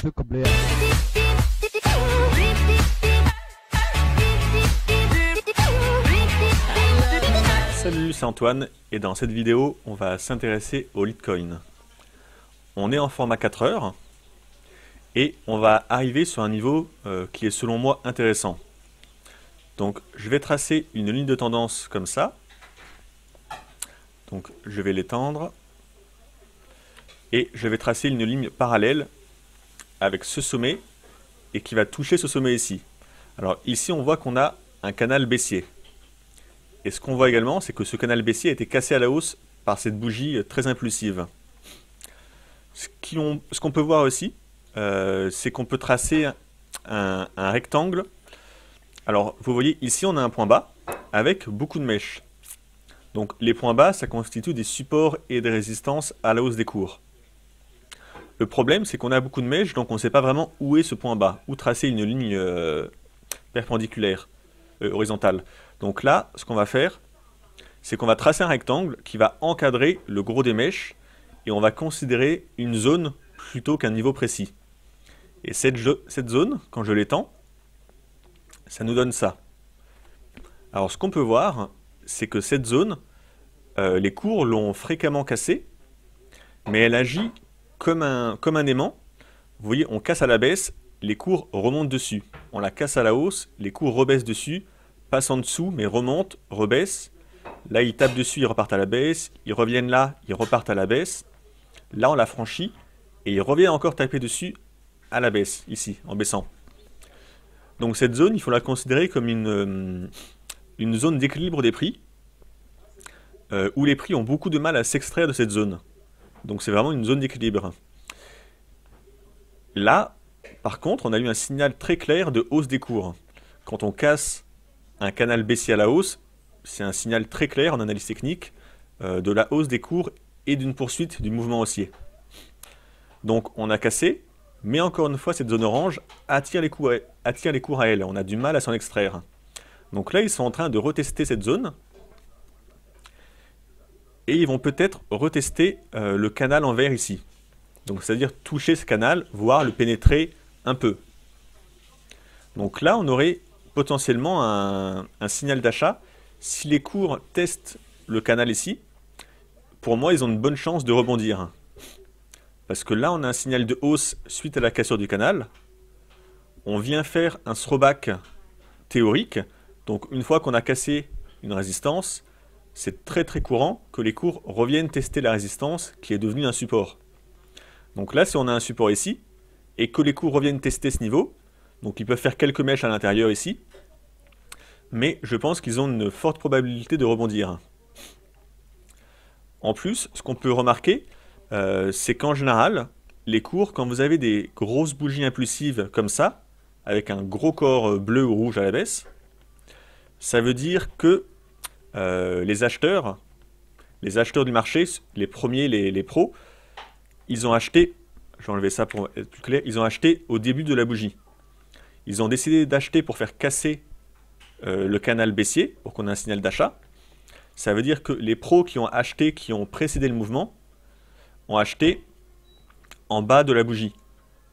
peu comme Salut, c'est Antoine et dans cette vidéo, on va s'intéresser au Litecoin. On est en format 4 heures et on va arriver sur un niveau qui est selon moi intéressant. Donc je vais tracer une ligne de tendance comme ça. Donc je vais l'étendre et je vais tracer une ligne parallèle avec ce sommet et qui va toucher ce sommet ici. Alors ici on voit qu'on a un canal baissier. Et ce qu'on voit également, c'est que ce canal baissier a été cassé à la hausse par cette bougie très impulsive. Ce qu'on peut voir aussi, c'est qu'on peut tracer un rectangle. Alors, vous voyez, ici, on a un point bas avec beaucoup de mèches. Donc, les points bas, ça constitue des supports et des résistances à la hausse des cours. Le problème, c'est qu'on a beaucoup de mèches, donc on ne sait pas vraiment où est ce point bas, où tracer une ligne perpendiculaire, horizontale. Donc là, ce qu'on va faire, c'est qu'on va tracer un rectangle qui va encadrer le gros des mèches et on va considérer une zone plutôt qu'un niveau précis. Et cette zone, quand je l'étends, ça nous donne ça. Alors ce qu'on peut voir, c'est que cette zone, les cours l'ont fréquemment cassée, mais elle agit comme un aimant. Vous voyez, on casse à la baisse, les cours remontent dessus. On la casse à la hausse, les cours rebaissent dessus, passent en dessous, mais remontent, rebaissent. Là, ils tapent dessus, ils repartent à la baisse. Ils reviennent là, ils repartent à la baisse. Là, on la franchit. Et ils reviennent encore taper dessus à la baisse, ici, en baissant. Donc cette zone, il faut la considérer comme une zone d'équilibre des prix, où les prix ont beaucoup de mal à s'extraire de cette zone. Donc c'est vraiment une zone d'équilibre. Là, par contre, on a eu un signal très clair de hausse des cours. Quand on casse un canal baissier à la hausse, c'est un signal très clair en analyse technique de la hausse des cours et d'une poursuite du mouvement haussier. Donc on a cassé, mais encore une fois cette zone orange attire les cours à elle, on a du mal à s'en extraire. Donc là ils sont en train de retester cette zone, et ils vont peut-être retester le canal en vert ici. Donc c'est-à-dire toucher ce canal, voire le pénétrer un peu. Donc là on aurait potentiellement un signal d'achat. Si les cours testent le canal ici, pour moi, ils ont une bonne chance de rebondir. Parce que là, on a un signal de hausse suite à la cassure du canal. On vient faire un throwback théorique. Donc, une fois qu'on a cassé une résistance, c'est très très courant que les cours reviennent tester la résistance qui est devenue un support. Donc là, si on a un support ici, et que les cours reviennent tester ce niveau, donc ils peuvent faire quelques mèches à l'intérieur ici, mais je pense qu'ils ont une forte probabilité de rebondir. En plus, ce qu'on peut remarquer, c'est qu'en général, les cours, quand vous avez des grosses bougies impulsives comme ça, avec un gros corps bleu ou rouge à la baisse, ça veut dire que les acheteurs du marché, les premiers, les pros, ils ont acheté, je vais enlever ça pour être plus clair, ils ont acheté au début de la bougie. Ils ont décidé d'acheter pour faire casser le canal baissier, pour qu'on ait un signal d'achat. Ça veut dire que les pros qui ont acheté, qui ont précédé le mouvement, ont acheté en bas de la bougie.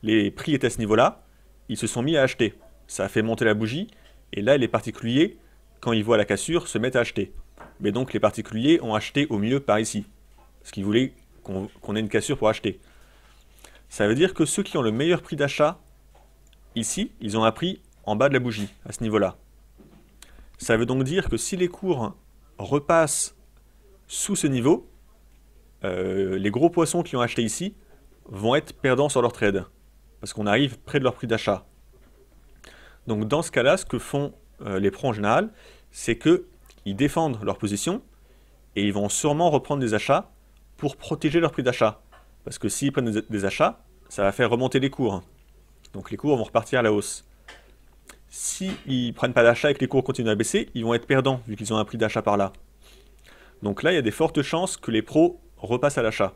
Les prix étaient à ce niveau-là, ils se sont mis à acheter. Ça a fait monter la bougie, et là les particuliers, quand ils voient la cassure, se mettent à acheter. Mais donc les particuliers ont acheté au milieu par ici, parce qu'ils voulaient qu'on ait une cassure pour acheter. Ça veut dire que ceux qui ont le meilleur prix d'achat, ici, ils ont appris en bas de la bougie, à ce niveau-là. Ça veut donc dire que si les cours repassent sous ce niveau, les gros poissons qui ont acheté ici vont être perdants sur leur trade, parce qu'on arrive près de leur prix d'achat. Donc dans ce cas-là, ce que font les pros en général, c'est qu'ils défendent leur position, et ils vont sûrement reprendre des achats pour protéger leur prix d'achat. Parce que s'ils prennent des achats, ça va faire remonter les cours. Donc les cours vont repartir à la hausse. S'ils ne prennent pas d'achat et que les cours continuent à baisser, ils vont être perdants, vu qu'ils ont un prix d'achat par là. Donc là, il y a des fortes chances que les pros repassent à l'achat.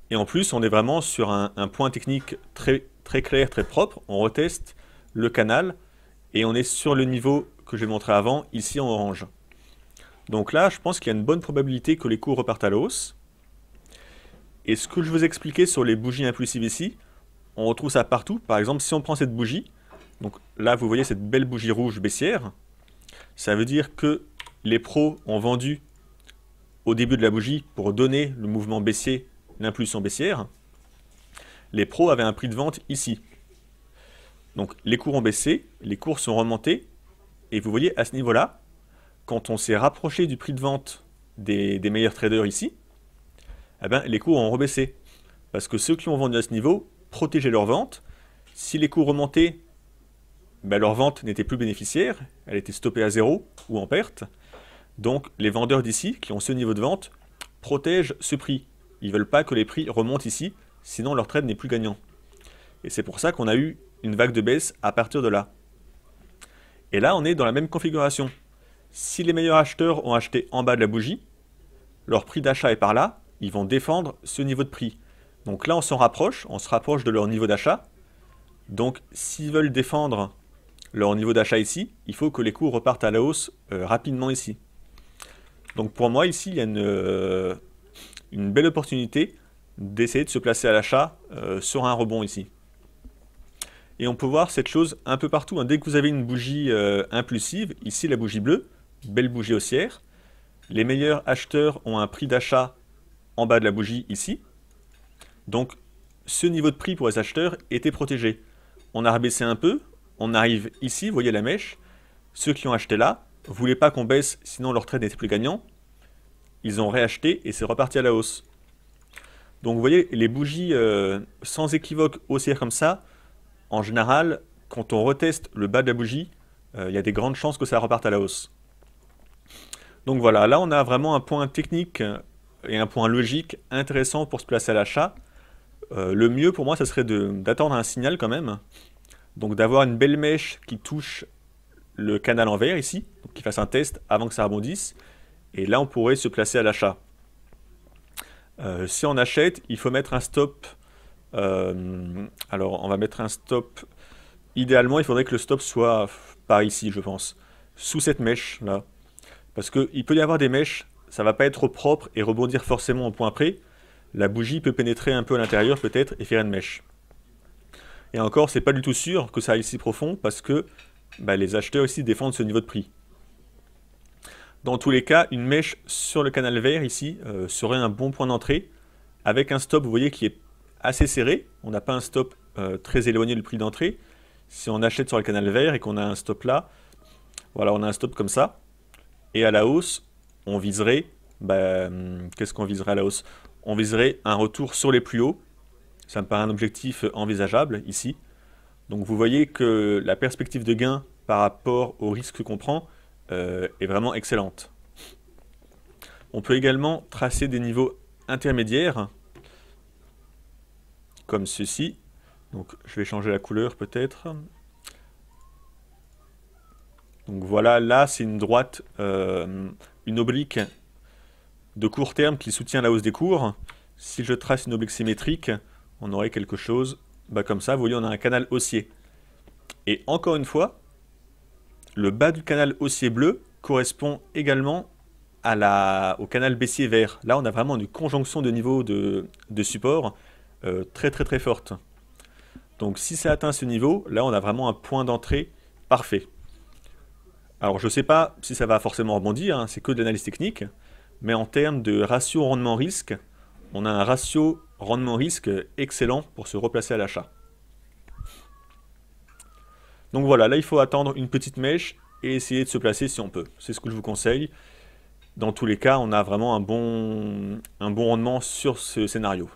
Et en plus, on est vraiment sur un point technique très, très clair, très propre. On reteste le canal, et on est sur le niveau que j'ai montré avant, ici en orange. Donc là, je pense qu'il y a une bonne probabilité que les cours repartent à la hausse. Et ce que je vous expliquais sur les bougies impulsives ici, on retrouve ça partout. Par exemple, si on prend cette bougie, donc là vous voyez cette belle bougie rouge baissière, ça veut dire que les pros ont vendu au début de la bougie pour donner le mouvement baissier, l'impulsion baissière. Les pros avaient un prix de vente ici. Donc les cours ont baissé, les cours sont remontés, et vous voyez à ce niveau-là, quand on s'est rapproché du prix de vente des meilleurs traders ici, eh ben, les cours ont rebaissé. Parce que ceux qui ont vendu à ce niveau protégeaient leur vente. Si les cours remontaient, ben, leur vente n'était plus bénéficiaire, elle était stoppée à zéro ou en perte. Donc les vendeurs d'ici, qui ont ce niveau de vente, protègent ce prix. Ils ne veulent pas que les prix remontent ici, sinon leur trade n'est plus gagnant. Et c'est pour ça qu'on a eu une vague de baisse à partir de là. Et là, on est dans la même configuration. Si les meilleurs acheteurs ont acheté en bas de la bougie, leur prix d'achat est par là, ils vont défendre ce niveau de prix. Donc là, on se rapproche de leur niveau d'achat. Donc s'ils veulent défendre leur niveau d'achat ici, il faut que les cours repartent à la hausse rapidement ici. Donc pour moi, ici, il y a une belle opportunité d'essayer de se placer à l'achat sur un rebond ici. Et on peut voir cette chose un peu partout. Hein. Dès que vous avez une bougie impulsive, ici la bougie bleue, belle bougie haussière, les meilleurs acheteurs ont un prix d'achat en bas de la bougie ici. Donc ce niveau de prix pour les acheteurs était protégé. On a rebaissé un peu, on arrive ici, vous voyez la mèche. Ceux qui ont acheté là ne voulaient pas qu'on baisse, sinon leur trade n'était plus gagnant. Ils ont réacheté et c'est reparti à la hausse. Donc vous voyez, les bougies sans équivoque haussières comme ça, en général, quand on reteste le bas de la bougie, il y a des grandes chances que ça reparte à la hausse. Donc voilà, là on a vraiment un point technique et un point logique intéressant pour se placer à l'achat. Le mieux pour moi, ça serait d'attendre un signal quand même. Donc d'avoir une belle mèche qui touche le canal en vert ici, donc qui fasse un test avant que ça rebondisse. Et là on pourrait se placer à l'achat. Si on achète, il faut mettre un stop. Alors on va mettre un stop. Idéalement, il faudrait que le stop soit par ici, je pense. Sous cette mèche là. Parce qu'il peut y avoir des mèches, ça va pas être propre et rebondir forcément au point près. La bougie peut pénétrer un peu à l'intérieur peut-être et faire une mèche. Et encore, c'est pas du tout sûr que ça aille si profond parce que les acheteurs ici défendent ce niveau de prix. Dans tous les cas, une mèche sur le canal vert ici serait un bon point d'entrée avec un stop, vous voyez, qui est assez serré. On n'a pas un stop très éloigné du prix d'entrée. Si on achète sur le canal vert et qu'on a un stop là, voilà, on a un stop comme ça. Et à la hausse, on viserait, qu'est-ce qu'on viserait à la hausse? On viserait un retour sur les plus hauts. Ça me paraît un objectif envisageable ici. Donc vous voyez que la perspective de gain par rapport au risque qu'on prend est vraiment excellente. On peut également tracer des niveaux intermédiaires, comme ceci. Donc je vais changer la couleur peut-être. Donc voilà, là c'est une droite, une oblique de court terme qui soutient la hausse des cours. Si je trace une oblique symétrique, on aurait quelque chose comme ça. Vous voyez, on a un canal haussier. Et encore une fois, le bas du canal haussier bleu correspond également au canal baissier vert. Là, on a vraiment une conjonction de niveaux de support très très très forte. Donc si ça atteint ce niveau, là on a vraiment un point d'entrée parfait. Alors je ne sais pas si ça va forcément rebondir, hein, c'est que de l'analyse technique, mais en termes de ratio rendement-risque, on a un ratio rendement-risque excellent pour se replacer à l'achat. Donc voilà, là il faut attendre une petite mèche et essayer de se placer si on peut. C'est ce que je vous conseille. Dans tous les cas, on a vraiment un bon rendement sur ce scénario.